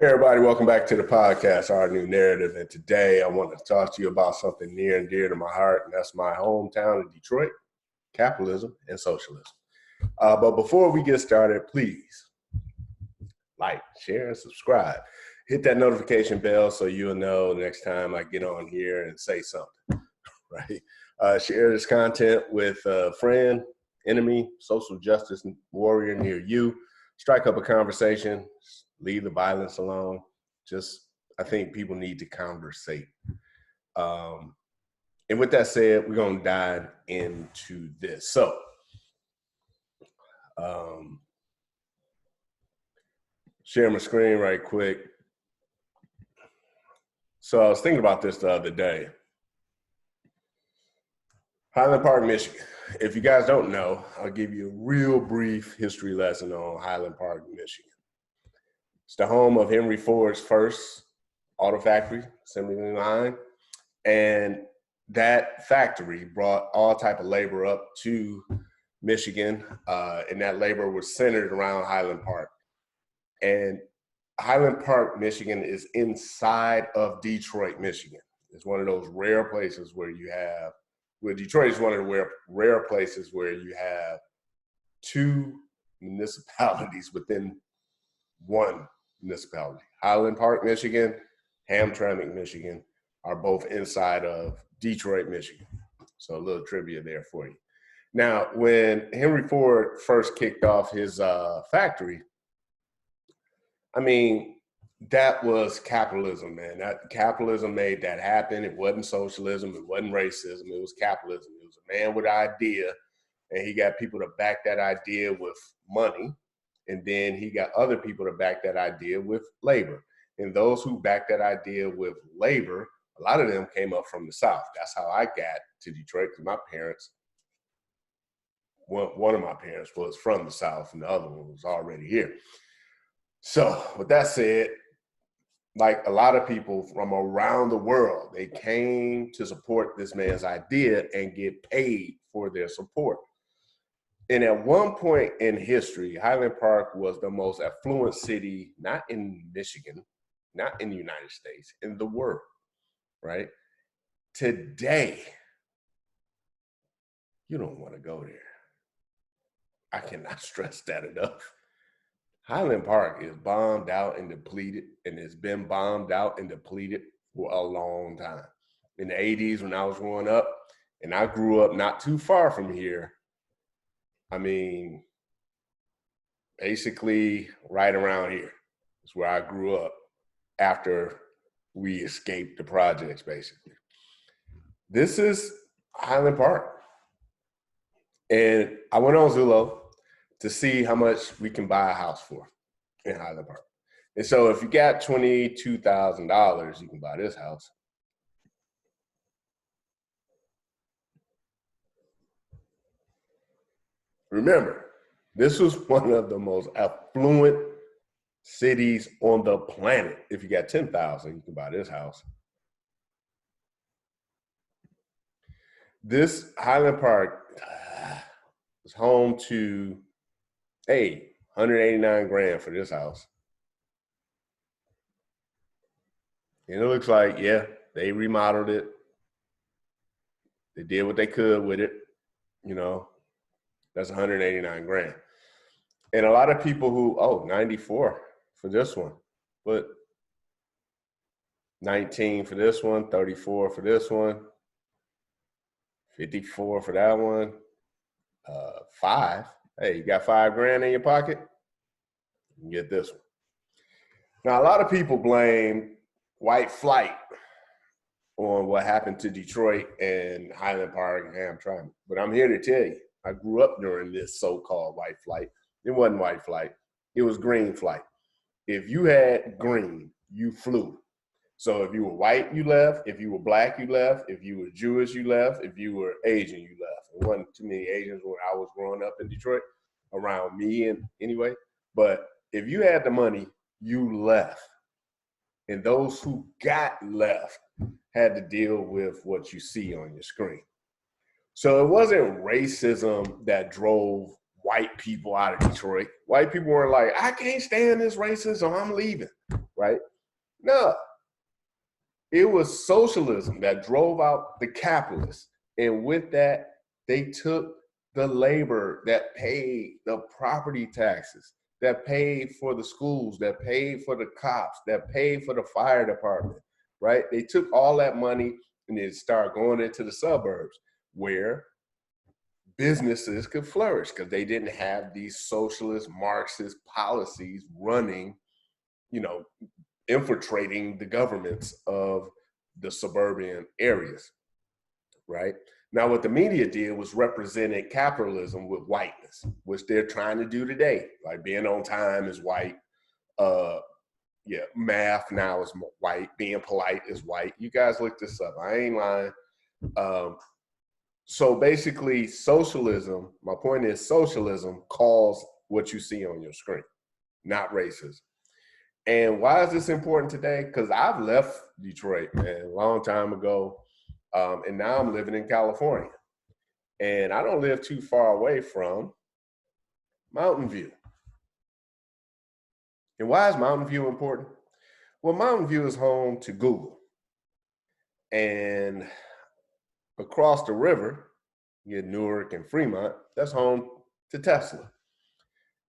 Hey everybody, welcome back to the podcast, Our New Narrative. And today I want to talk to you about something near and dear to my heart, and that's my hometown of Detroit, capitalism and socialism. But before we get started, please like, share, and subscribe. Hit that notification bell so you'll know next time I get on here and say something, right? Share this content with a friend, enemy, social justice warrior near you. Strike up a conversation. Leave the violence alone. I think people need to conversate. And with that said, we're going to dive into this. So, share my screen right quick. So I was thinking about this the other day. Highland Park, Michigan. If you guys don't know, I'll give you a real brief history lesson on Highland Park, Michigan. It's the home of Henry Ford's first auto factory, assembly line, and that factory brought all type of labor up to Michigan, and that labor was centered around Highland Park. And Highland Park, Michigan is inside of Detroit, Michigan. It's one of those rare places where Detroit is one of the rare places where you have two municipalities within one municipality. Highland Park, Michigan, Hamtramck, Michigan are both inside of Detroit, Michigan. So a little trivia there for you. Now, when Henry Ford first kicked off his factory, I mean, that was capitalism, man. That capitalism made that happen. It wasn't socialism. It wasn't racism. It was capitalism. It was a man with an idea, and he got people to back that idea with money. And then he got other people to back that idea with labor. And those who backed that idea with labor, a lot of them came up from the South. That's how I got to Detroit, because my parents, one of my parents was from the South and the other one was already here. So with that said, like a lot of people from around the world, they came to support this man's idea and get paid for their support. And at one point in history, Highland Park was the most affluent city, not in Michigan, not in the United States, in the world, right? Today, you don't want to go there. I cannot stress that enough. Highland Park is bombed out and depleted, and it's been bombed out and depleted for a long time. In the 80s, when I was growing up, and I grew up not too far from here, I mean, basically right around here is where I grew up after we escaped the projects, basically. This is Highland Park. And I went on Zillow to see how much we can buy a house for in Highland Park. And so if you got $22,000, you can buy this house. Remember, this was one of the most affluent cities on the planet. If you got $10,000, you can buy this house. This Highland Park is home to, $189 grand for this house. And it looks like, yeah, they remodeled it. They did what they could with it, you know. That's 189 grand. And a lot of people who, 94 for this one, but 19 for this one, 34 for this one, 54 for that one, 5. Hey, you got $5 grand in your pocket? You can get this one. Now, a lot of people blame white flight on what happened to Detroit and Highland Park and Hamtramck, but I'm here to tell you, I grew up during this so-called white flight. It wasn't white flight. It was green flight. If you had green, you flew. So if you were white, you left. If you were black, you left. If you were Jewish, you left. If you were Asian, you left. There wasn't too many Asians when I was growing up in Detroit, around me and anyway. But if you had the money, you left. And those who got left had to deal with what you see on your screen. So it wasn't racism that drove white people out of Detroit. White people weren't like, I can't stand this racism, I'm leaving. right? No, it was socialism that drove out the capitalists. And with that, they took the labor that paid the property taxes, that paid for the schools, that paid for the cops, that paid for the fire department, right? They took all that money and they started going into the suburbs where businesses could flourish because they didn't have these socialist Marxist policies running, you know, infiltrating the governments of the suburban areas, right? Now, what the media did was represented capitalism with whiteness, which they're trying to do today. Like being on time is white. Yeah, math now is white. Being polite is white. You guys look this up. I ain't lying. So basically, socialism, my point is socialism calls what you see on your screen, not racism. And why is this important today? Because I've left Detroit, man, a long time ago. And now I'm living in California. And I don't live too far away from Mountain View. And why is Mountain View important? Well, Mountain View is home to Google. And across the river, you get Newark and Fremont, that's home to Tesla.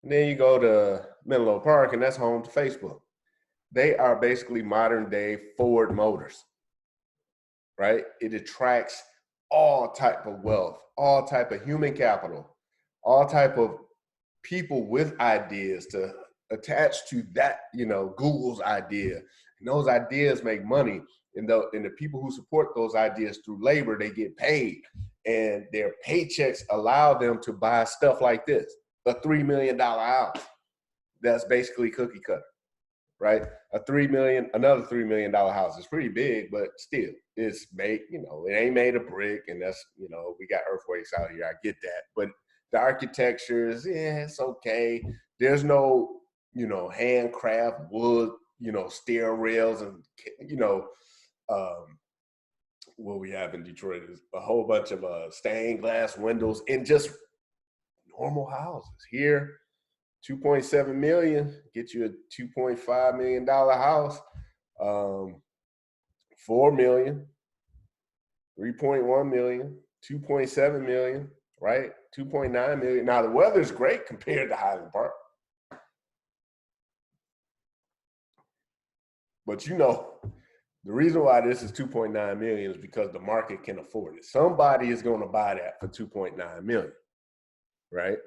And then you go to Menlo Park, and that's home to Facebook. They are basically modern day Ford Motors, right? It attracts all type of wealth, all type of human capital, all type of people with ideas to attach to that, you know, Google's idea. And those ideas make money. And the people who support those ideas through labor, they get paid. And their paychecks allow them to buy stuff like this, a $3 million house. That's basically cookie cutter, right? Another $3 million house is pretty big, but still it's made, you know, it ain't made of brick, and that's, you know, we got earthquakes out here, I get that. But the architecture is, yeah, it's okay. There's no, you know, handcraft wood, you know, stair rails and, you know, what we have in Detroit is a whole bunch of stained glass windows in just normal houses. Here, 2.7 million, get you a $2.5 million house, 4 million, 3.1 million, 2.7 million, right? 2.9 million. Now the weather's great compared to Highland Park. But you know, the reason why this is 2.9 million is because the market can afford it. Somebody is going to buy that for 2.9 million, right?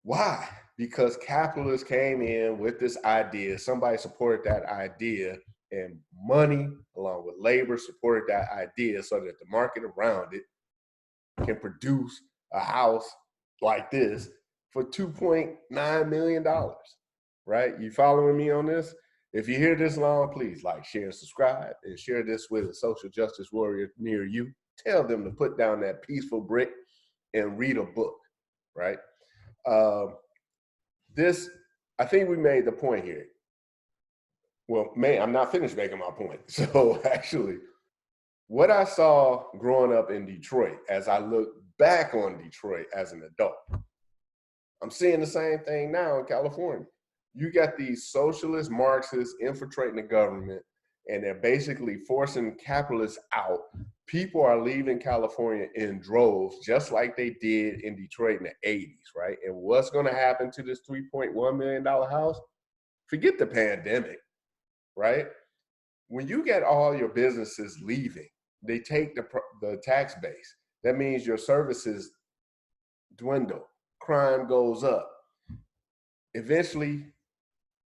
Why? Because capitalists came in with this idea, somebody supported that idea, and money along with labor supported that idea so that the market around it can produce a house like this for $2.9 million, right? You following me on this? If you hear this long, please like, share, subscribe, and share this with a social justice warrior near you. Tell them to put down that peaceful brick and read a book, right? I think we made the point here. Well, I'm not finished making my point. So actually, what I saw growing up in Detroit, as I look back on Detroit as an adult, I'm seeing the same thing now in California. You got these socialist Marxists infiltrating the government, and they're basically forcing capitalists out. People are leaving California in droves, just like they did in Detroit in the 80s, right? And what's going to happen to this $3.1 million house? Forget the pandemic, right? When you get all your businesses leaving, they take the tax base. That means your services dwindle. Crime goes up. Eventually,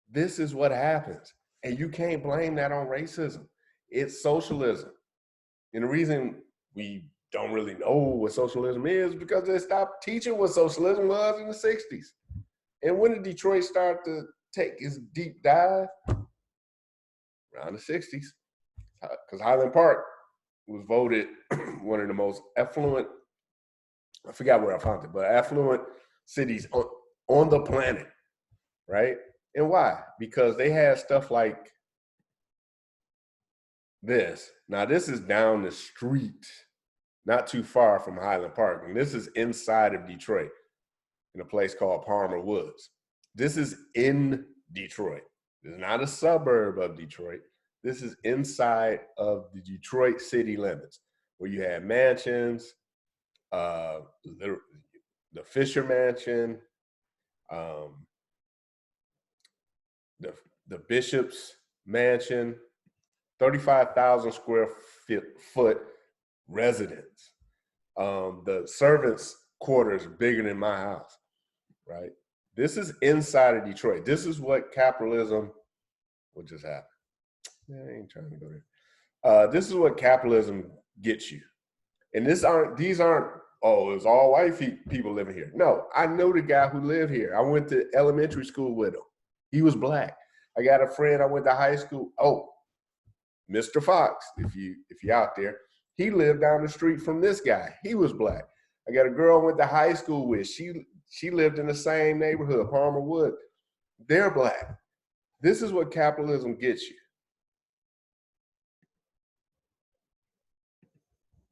this is what happens. And you can't blame that on racism. It's socialism. And the reason we don't really know what socialism is because they stopped teaching what socialism was in the 60s. And when did Detroit start to take its deep dive? Around the 60s. Because Highland Park was voted one of the most affluent, I forgot where I found it, but affluent cities on the planet, right? And why? Because they had stuff like this. Now, this is down the street, not too far from Highland Park. And this is inside of Detroit in a place called Palmer Woods. This is in Detroit. This is not a suburb of Detroit. This is inside of the Detroit city limits, where you have mansions, the Fisher Mansion, the Bishop's Mansion, 35,000 square foot residence. The servants' quarters are bigger than my house, right? This is inside of Detroit. This is what capitalism, what just happened? Yeah, I ain't trying to go there. This is what capitalism gets you. And these aren't, oh, it's all white people living here. No, I know the guy who lived here. I went to elementary school with him. He was black. I got a friend I went to high school. Oh, Mr. Fox, if you're out there, he lived down the street from this guy. He was black. I got a girl I went to high school with. She lived in the same neighborhood, Palmer Wood. They're black. This is what capitalism gets you.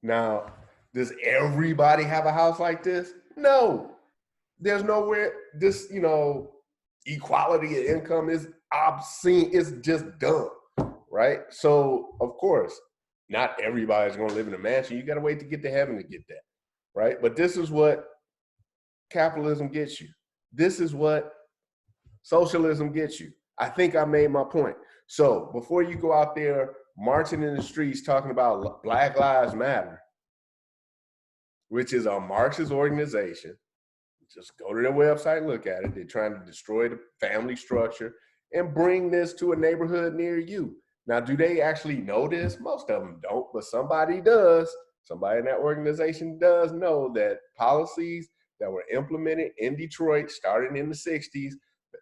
Now, does everybody have a house like this? No. There's nowhere, this, equality of income is obscene. It's just dumb, right? So, of course, not everybody's going to live in a mansion. You got to wait to get to heaven to get that, right? But this is what capitalism gets you. This is what socialism gets you. I think I made my point. So before you go out there marching in the streets talking about Black Lives Matter, which is a Marxist organization, just go to their website and look at it. They're trying to destroy the family structure and bring this to a neighborhood near you. Now, do they actually know this? Most of them don't, but somebody does. Somebody in that organization does know that policies that were implemented in Detroit starting in the 60s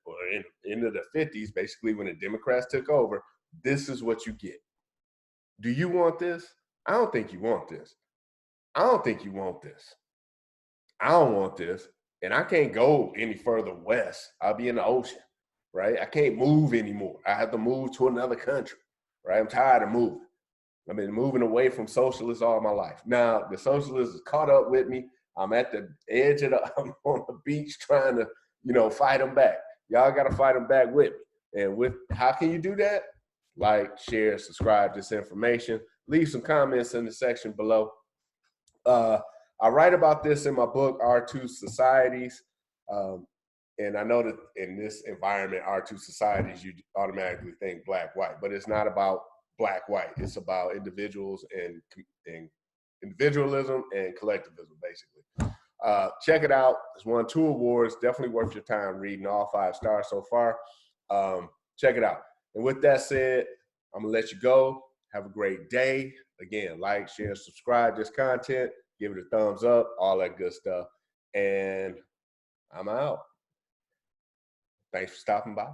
or into the 50s, basically when the Democrats took over, this is what you get. Do you want this? I don't think you want this. I don't think you want this. I don't want this. And I can't go any further west. I'll be in the ocean, right? I can't move anymore. I have to move to another country, right? I'm tired of moving. I've been moving away from socialists all my life. Now, the socialists has caught up with me. I'm at the edge of I'm on the beach trying to, fight them back. Y'all got to fight them back with me. And how can you do that? Like, share, subscribe to this information. Leave some comments in the section below. I write about this in my book, Our Two Societies. And I know that in this environment, Our Two Societies, you automatically think black, white, but it's not about black, white. It's about individuals and individualism and collectivism, basically. Check it out. It's won 2 awards. Definitely worth your time reading, all 5 stars so far. Check it out. And with that said, I'm going to let you go. Have a great day. Again, like, share, subscribe this content. Give it a thumbs up, all that good stuff. And I'm out. Thanks for stopping by.